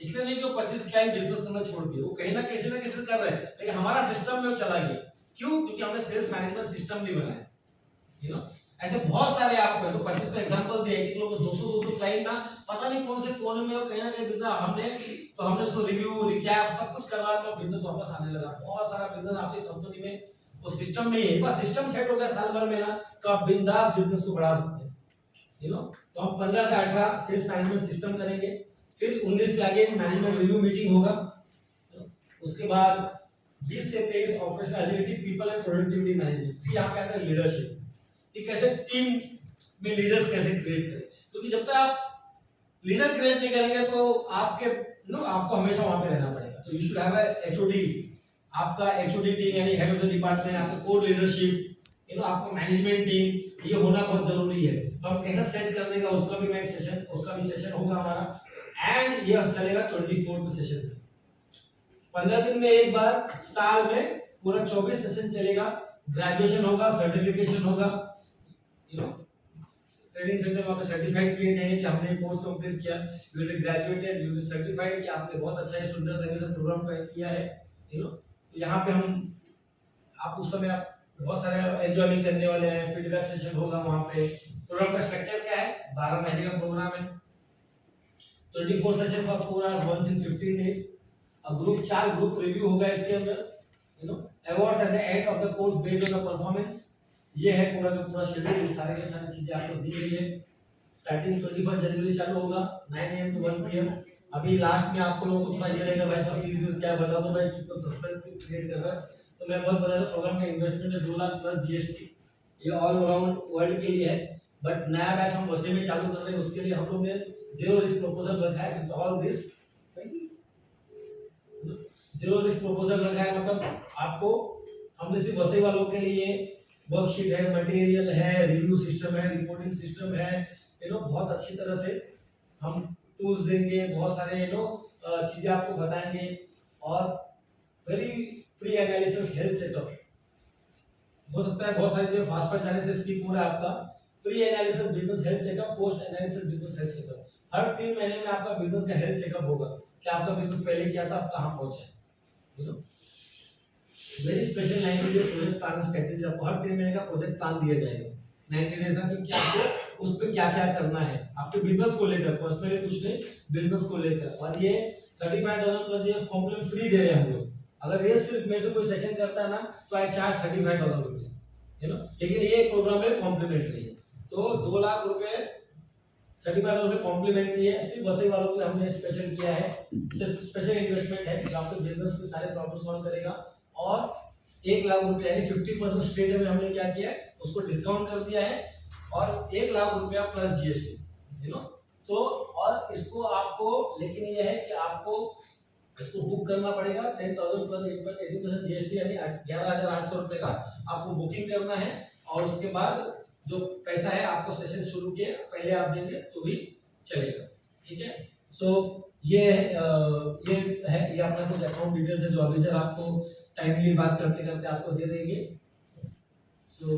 इसलिए नहीं कि वो 25 क्लाइंट बिजनेस करना छोड़ दिए, वो कहीं ना किसी से कर रहे हैं, लेकिन हमारा सिस्टम में वो चला गया। क्यों? क्योंकि हमने सेल्स मैनेजमेंट सिस्टम नहीं बनाया। ऐसे बहुत सारे आपको, तो 25 का एग्जांपल दिया कि लोग 200 क्लाइंट ना पता नहीं कौन से कोने में, और कहीं ना कहीं बिजनेस हमने उसको रिव्यू रिकैप सब कुछ करवाया तो बिजनेस वापस आने लगा। बहुत सारा बिजनेस आपकी कंपनी में वो सिस्टम में ही है। बस सिस्टम सेट हो गया साल भर में ना, तो आप बिंदास बिजनेस को बढ़ा सकते हैं। तो हम 15 से 18 सेल्स मैनेजमेंट सिस्टम करेंगे। फिर 19 पे अगेन मैनेजमेंट रिव्यू मीटिंग होगा। उसके बाद 20 से 23 operational agility, people and productivity management. फिर यहाँ पे आता है लीडरशिप, कि कैसे टीम में लीडर्स कैसे क्रिएट करें, क्योंकि जब तक आप लीडर क्रिएट नहीं करेंगे तो आपको हमेशा वहां पे रहना पड़ेगा। तो you should have a HOD, आपका एचओडी टीम यानी हेड ऑफ द डिपार्टमेंट, आपका कोर लीडरशिप, आपका मैनेजमेंट टीम, ये होना बहुत जरूरी है। तो हम कैसे सेट करने का उसका भी सेशन होगा हमारा। एंड ये चलेगा 24th सेशन में। 15 दिन में एक बार, साल में पूरा 24 सेशन चलेगा। ग्रेजुएशन होगा, सर्टिफिकेशन होगा, ट्रेनिंग सेंटर वहां पे सर्टिफाइड किए जाएंगे कि हमने कोर्स कंप्लीट किया, you will be graduated, you will be certified कि आपने बहुत अच्छा है, सुंदर तरीके से प्रोग्राम को किया है। यहाँ पे आप उस समय आप बहुत सारे एंजॉय भी करने वाले हैं। फीडबैक सेशन होगा वहां पे। प्रोग्राम का स्ट्रक्चर क्या है? 12 महीने का प्रोग्राम है। 24 session for 4 hours once in 15 days. चार ग्रुप रिव्यू होगा इसके अंदर। Awards at the end of the course based on the performance. ये है पूरा का पूरा शेड्यूल, ये सारे के सारी चीजें आपको दी गई है। स्टार्टिंग 21 जनवरी चालू होगा 9 AM to 1 PM। अभी लास्ट में आपको लोगों को थोड़ा ये रहेगा भाई साहब फीस क्या बता दो भाई, कितना सस्पेंस क्रिएट कर रहा है। तो मैं बहुत बता दूं, प्रोग्राम का इन्वेस्टमेंट है 2 लाख प्लस जीएसटी। ये ऑल अराउंड वर्ल्ड के लिए है। बट नया बैच हम वैसे में चालू कर रहे हैं, उसके लिए हम लोग ने जीरो रिस्क प्रपोजल रखा है। With all this zero risk proposal रखा है, मतलब आपको हमने सिर्फ वसई वालों के लिए वर्कशीट है, मटेरियल है, रिव्यू सिस्टम है, रिपोर्टिंग सिस्टम है, बहुत अच्छी तरह से हम टूल्स देंगे, बहुत सारे चीजें आपको बताएंगे। और very pre analysis health checkup, हो सकता है बहुत सारी चीजें फास्ट फास्ट जाने से स्किप हो रहा है आपका। Pre analysis business health checkup, post analysis business health checkup. हर 3 महीने में आपका बिजनेस का हेल्थ चेकअप होगा कि आपका बिजनेस पहले क्या था, आप कहां पहुंचे। Very special 90 day project plan strategy, आपको हर 3 महीने का प्रोजेक्ट प्लान दिया जाएगा 90 डेज का, कि क्या आपको उस पे क्या क्या करना है आपके बिजनेस को लेकर, पर्सनली कुछ नहीं, बिजनेस को लेकर। और ये 35,000 प्लस ये कॉम्प्लीमेंट फ्री दे रहे हैं हम लोग। अगर ये सिर्फ मेरे से कोई सेशन करता है ना, तो आई चार्ज 35,000 रुपीज, लेकिन ये प्रोग्राम में कॉम्प्लीमेंट्री है। तो 2 लाख रुपए 35,000 रुपए कॉम्प्लीमेंट्री है। सिर्फ वसई वालों के लिए हमने स्पेशल किया है। सिर्फ स्पेशल इन्वेस्टमेंट है जो आपके बिजनेस के सारे प्रॉब्लम सॉल्व करेगा। और 1 लाख रुपए यानी 50% स्टेट में हमने क्या किया है, उसको डिस्काउंट कर दिया है। और 1 लाख रुपया प्लस जीएसटी, तो और इसको आपको, लेकिन ये है कि आपको इसको बुक करना पड़ेगा 10,000 प्लस 80% जीएसटी यानी 11,800 रुपए का आपको बुकिंग करना है। और उसके बाद जो पैसा है आपको सेशन शुरू किए पहले आप देंगे तो भी चलेगा, ठीक है। सो ये है, ये अपना कुछ अकाउंट डिटेल्स है जो अभी सर आपको टाइमली बात करते करते आपको दे देंगे। सो